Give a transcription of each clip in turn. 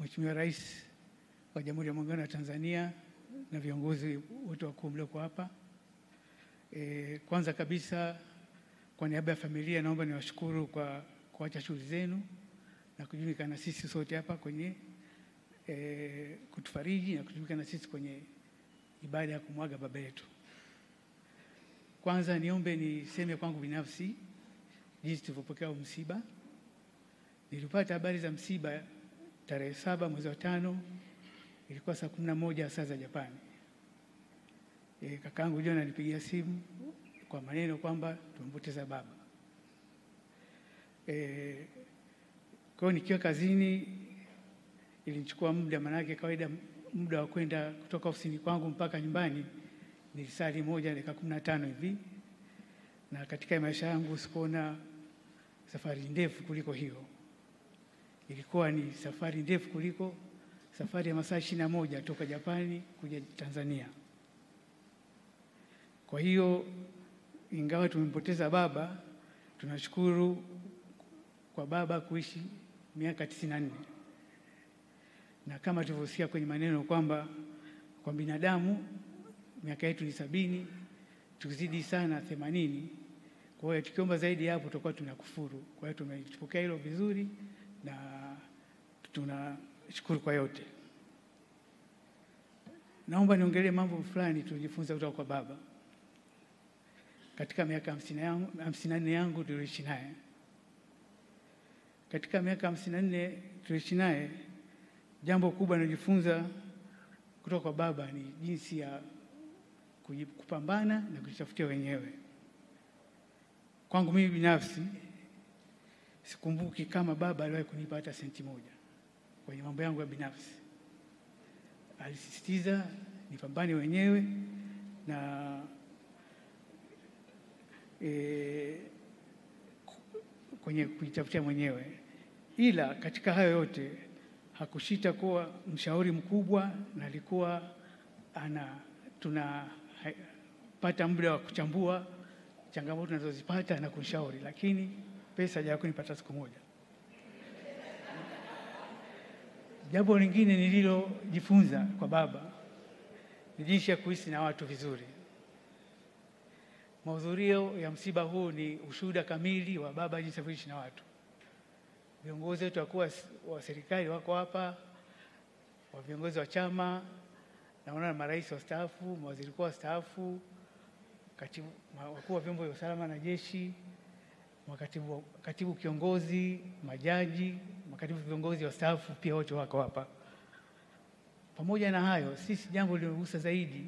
Mheshimiwa Rais wa Jamhuri ya Muungano wa Tanzania na viongozi wote wakuu mlioko hapa. Kwanza kabisa kwa niaba ya familia naomba niwashukuru kwa kuacha shughuli zenu na kujumuika na sisi sote hapa kwenye kutufariji na kujumuika na sisi kwenye ibada ya kumwaga baba yetu. Kwanza niombe niseme kwangu binafsi jinsi tulivyopokea msiba. Nilipata habari za msiba tarehe 7 mwezi wa 5, ilikuwa saa 11 saa za Japani. Kakaangu John alinipigia simu kwa maneno kwamba tumempoteza baba. Kwa nikiwa kazini ilinichukua muda, manake kawaida muda wa kwenda kutoka ofisini kwangu mpaka nyumbani ni saa 1 dakika 15 hivi, na katika maisha yangu sikuona safari ndefu kuliko hiyo. Ilikuwa ni safari ndefu kuliko safari ya masaa 21 toka Japani kuja Tanzania. Kwa hiyo ingawa tumempoteza baba, tunashukuru kwa baba kuishi miaka 94. Na kama tulivyosikia kwenye maneno kwamba kwa binadamu miaka yetu ni 70, tukizidi sana 80. Kwa hiyo tukiomba zaidi hapo tutakuwa tunakufuru. Kwa hiyo tumepokea hilo vizuri na tunashukuru kwa yote. Naomba niongelee mambo fulani tulijifunza kutoka kwa baba. Katika miaka 54 yangu tuliishi naye. Katika miaka 54 tuliishi naye, jambo kubwa nilijifunza kutoka kwa baba ni jinsi ya kupambana na kujitafutia wenyewe. Kwangu mimi binafsi sikumbuki kama baba aliwahi kunipa hata senti moja kwenye mambo yangu ya binafsi. Alisisitiza nipambane wenyewe na kwenye kujitafutia mwenyewe. Ila katika hayo yote hakushita kuwa mshauri mkubwa, na alikuwa tunapata muda wa kuchambua changamoto tunazozipata na kushauri, lakini pesa hajawahi kunipata siku moja. Jambo lingine nililojifunza kwa baba ni jinsi ya kuishi na watu vizuri. Mahudhurio ya msiba huu ni ushuhuda kamili wa baba jinsi ya kuishi na watu. Viongozi wetu wa serikali wako hapa, wa viongozi wa chama, naona marais wastaafu, mawaziri wakuu wastaafu, wakuu wa vyombo vya usalama na jeshi, katibu kiongozi, majaji, makatibu viongozi wastaafu pia wote wako hapa. Pamoja na hayo, sisi jambo lilogusa zaidi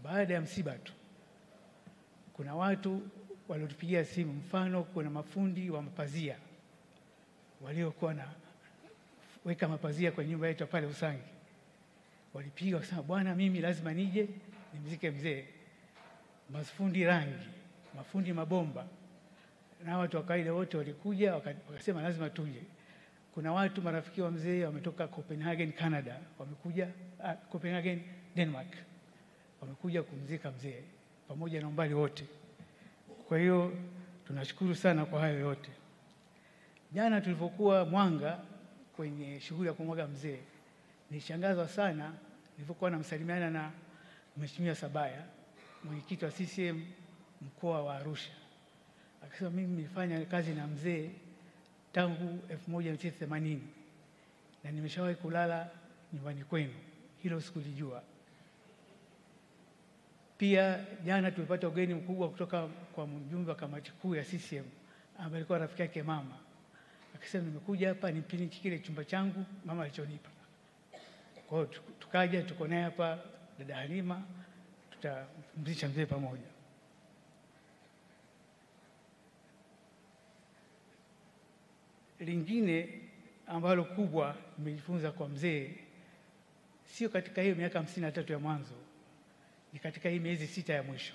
baada ya msiba tu, kuna watu waliotupigia simu. Mfano, kuna mafundi wa mapazia waliokuwa na weka mapazia kwenye nyumba yetu pale Usangi. Walipiga wakasema, bwana, mimi lazima nije nimzike mzee. Mafundi rangi, mafundi mabomba na watu wa kawaida wote walikuja, wakasema lazima tuje. Kuna watu marafiki wa mzee wametoka Copenhagen, Canada, wamekuja Copenhagen, Denmark, wamekuja kumzika mzee pamoja na umbali wote. Kwa hiyo tunashukuru sana kwa hayo yote. Jana tulipokuwa Mwanga kwenye shughuli ya kumwaga mzee, nilishangazwa sana nilipokuwa namsalimiana na Mheshimiwa Sabaya, mwenyekiti wa CCM mkoa wa Arusha. Akasema, mimi nilifanya kazi na mzee tangu 1980 na nimeshawahi kulala nyumbani kwenu. Hilo sikulijua. Pia jana tulipata ugeni mkubwa kutoka kwa mjumbe wa kamati kuu ya CCM ambaye alikuwa rafiki yake mama. Akasema, nimekuja hapa nipiniki kile chumba changu mama alichonipa. Kwa hiyo tukaja, tuko naye hapa dada Halima, tutapumzisha mzee pamoja. Lingine ambalo kubwa nimejifunza kwa mzee, sio katika hiyo miaka 53 ya mwanzo, ni katika hii miezi 6 ya mwisho.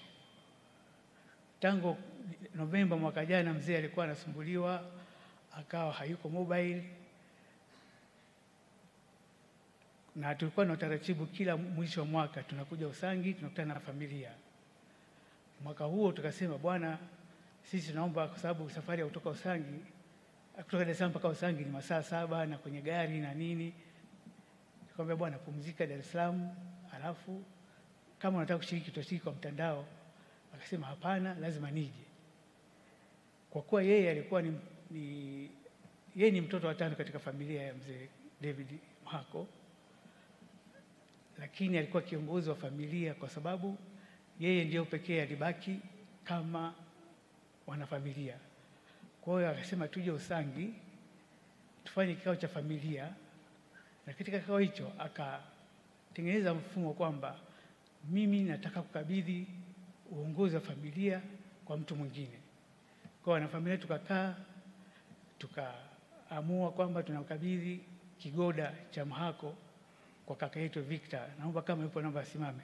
Tangu Novemba mwaka jana mzee alikuwa anasumbuliwa, akawa hayuko mobile, na tulikuwa na utaratibu kila mwisho wa mwaka tunakuja Usangi, tunakutana na familia. Mwaka huo tukasema, bwana, sisi tunaomba, kwa sababu safari ya kutoka Usangi, kutoka Dar es Salaam mpaka Usangi ni masaa 7 na kwenye gari na nini, Nikamwambia bwana, pumzika Dar es Salaam, alafu kama unataka kushiriki tutashiriki kwa mtandao. Akasema hapana, lazima nije. Kwa kuwa yeye alikuwa yeye ni mtoto wa 5 katika familia ya mzee David Mhako, lakini alikuwa kiongozi wa familia kwa sababu yeye ndio pekee alibaki kama wanafamilia. Kwa hiyo akasema tuje Usangi tufanye kikao cha familia, na katika kikao hicho akatengeneza mfumo kwamba mimi nataka kukabidhi uongozi wa familia kwa mtu mwingine. Kwa wanafamilia tukakaa tukaamua kwamba tunakabidhi kigoda cha Mhako kwa kaka yetu Victor. Naomba kama yupo naomba asimame.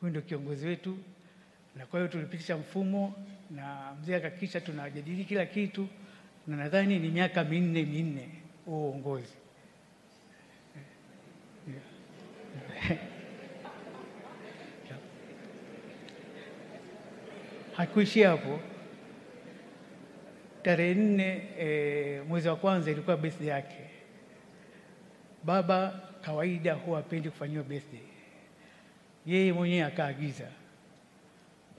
Huyu ndio kiongozi wetu, na kwa hiyo tulipitisha mfumo na mzee akakisha tunajadili kila kitu, na nadhani ni miaka minne huo uongozi. Hakuishia hapo. Tarehe 4 mwezi wa kwanza ilikuwa birthday yake. Baba kawaida huwa hapendi kufanyiwa birthday. Yeye mwenyewe akaagiza,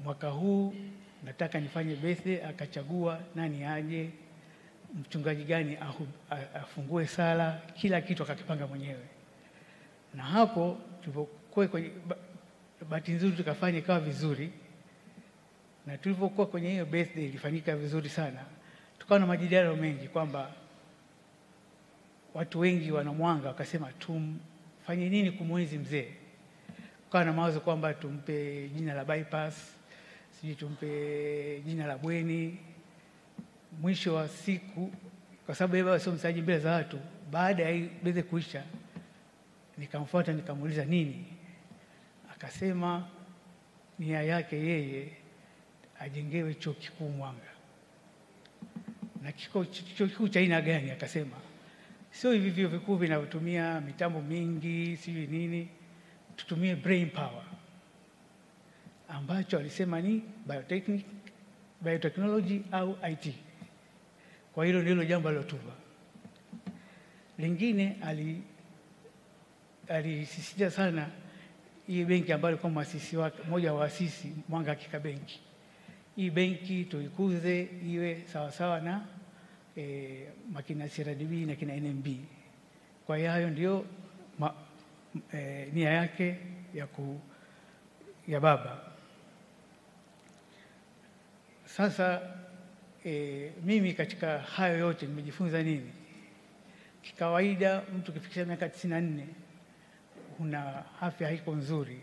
mwaka huu nataka nifanye birthday. Akachagua nani aje, mchungaji gani afungue sala, kila kitu akakipanga mwenyewe. Na hapo tulipokuwa kwenye bahati nzuri tukafanya ikawa vizuri, na tulipokuwa kwenye hiyo birthday ilifanyika vizuri sana. Tukawa na majadiliano mengi kwamba watu wengi wanamwanga, wakasema tumfanye nini kumwenzi mzee. Tukawa na mawazo kwamba tumpe jina la bypass, sijui tumpe jina la bweni. Mwisho wa siku, kwa sababu yeye sio msaji mbele za watu, baada ya birthday kuisha nikamfuata nikamuuliza nini. Akasema nia yake yeye ajengewe chuo kikuu Mwanga. Na chuo kikuu cha aina gani? Akasema sio hivi vyuo vikuu vinavyotumia mitambo mingi sijui nini, tutumie brain power, ambacho alisema ni biotechnology au IT. Kwa hilo ndilo jambo alilotupa. Lingine alisisitiza sana hii benki ambayo alikuwa muasisi wake, mmoja wa waasisi Mwanga Hakika Benki. Hii benki tuikuze iwe sawa sawa na makina CRDB na kina NMB. Kwa hiyo hayo ndio nia yake ya baba. Sasa mimi katika hayo yote nimejifunza nini? Kikawaida mtu kifikisha miaka 94 una afya haiko nzuri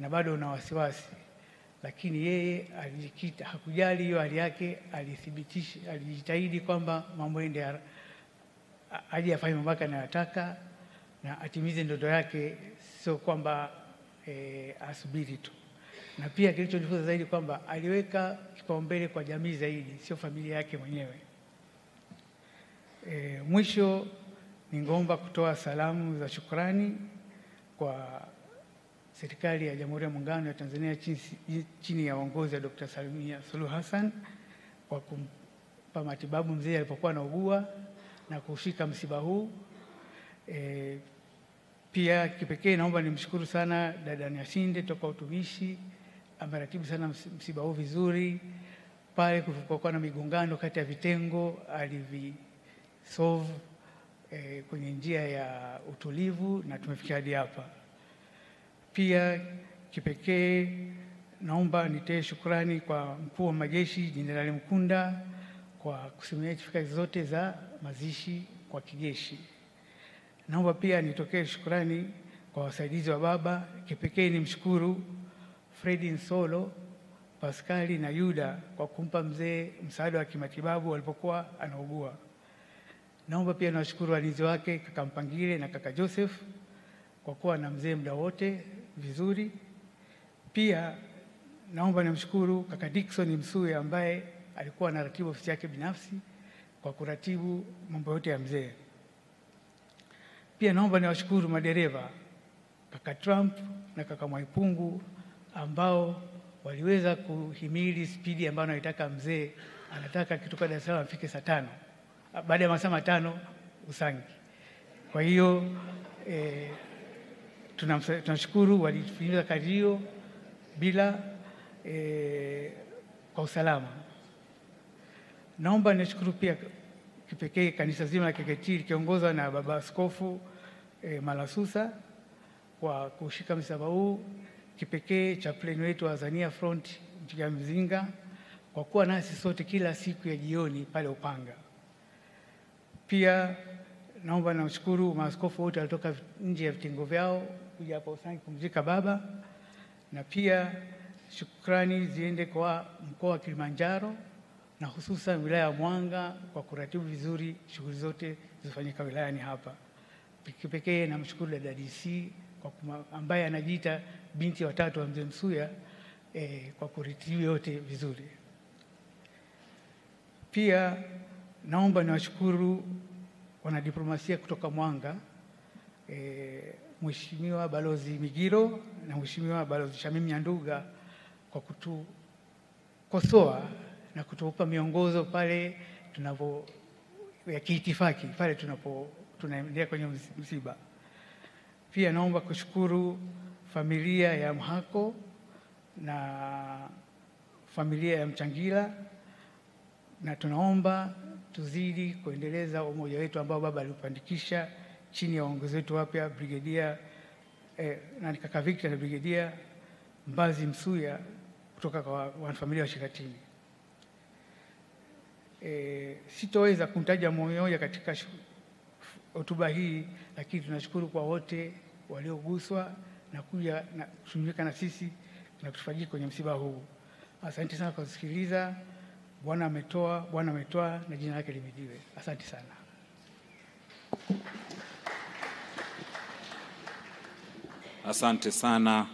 na bado una wasiwasi, lakini yeye alijikita, hakujali hiyo hali yake, alithibitisha, alijitahidi kwamba mambo ende aje afanye mambo yake anayotaka na atimize ndoto yake, sio kwamba asubiri tu. Na pia kilichojifunza zaidi kwamba aliweka kipaumbele kwa jamii zaidi, sio familia yake mwenyewe. Mwisho ningeomba kutoa salamu za shukrani kwa serikali ya Jamhuri ya Muungano wa Tanzania chini ya uongozi wa Dr. Samia Suluhu Hassan kwa kumpa matibabu mzee alipokuwa anaugua na kushika msiba huu. Pia kipekee naomba nimshukuru sana dada Nyashinde toka utumishi, ameratibu sana msiba huu vizuri. Pale kulikuwa na migongano kati ya vitengo, alivisolve kwenye njia ya utulivu na tumefikia hadi hapa. Pia kipekee naomba nitoe shukrani kwa mkuu wa majeshi Jenerali Mkunda kwa kusimamia itifaki zote za mazishi kwa kijeshi. Naomba pia nitokee shukrani kwa wasaidizi wa baba. Kipekee nimshukuru Fredi Nsolo, Pascali na Yuda kwa kumpa mzee msaada wa kimatibabu alipokuwa anaugua. Naomba pia nawashukuru walinzi wake kaka Mpangile na kaka Joseph kwa kuwa na mzee muda wote vizuri. Pia naomba nimshukuru kaka Dickson Msuya ambaye alikuwa anaratibu ofisi yake binafsi kwa kuratibu mambo yote ya mzee. Pia naomba niwashukuru madereva kaka Trump na kaka Mwaipungu ambao waliweza kuhimili spidi ambayo anaitaka mzee. Anataka kitoka Dar es Salaam afike saa 5, baada ya masaa 5 Usangi. Kwa hiyo tunashukuru walitimiza kazi hiyo bila kwa usalama. Naomba nishukuru pia kipekee kanisa zima la KKKT likiongozwa na Baba Askofu Malasusa kwa kushika msalaba huu, kipekee chaplain wetu wa Azania Front Mchungaji Mzinga kwa kuwa nasi sote kila siku ya jioni pale Upanga. Pia naomba namshukuru maaskofu wote walitoka nje ya vitengo vyao kuja hapa Usangi kumzika baba, na pia shukrani ziende kwa mkoa wa Kilimanjaro na hususan wilaya ya Mwanga kwa kuratibu vizuri shughuli zote zilizofanyika wilayani hapa. Kipekee namshukuru dada DC ambaye anajiita binti watatu wa Mzee Msuya kwa kuratibu yote vizuri. Pia naomba niwashukuru wanadiplomasia kutoka Mwanga, Mheshimiwa Balozi Migiro na Mheshimiwa Balozi Shamim Nyanduga kwa kutukosoa na kutupa miongozo pale ya kiitifaki pale tunaendelea kwenye msiba. Pia naomba kushukuru familia ya Mhako na familia ya Mchangila, na tunaomba tuzidi kuendeleza umoja wetu ambao baba aliupandikisha chini ya uongozi wetu wapya Brigedia na kaka Victor na Brigedia Mbazi Msuya kutoka kwa wanafamilia wa Shikatini. Sitoweza kumtaja mmoja katika hotuba hii, lakini tunashukuru kwa wote walioguswa na kuja na kushiriki na sisi na kutufariji kwenye msiba huu. Asante sana kwa kusikiliza. Bwana ametoa na jina lake lihimidiwe. Asante sana. Asante sana.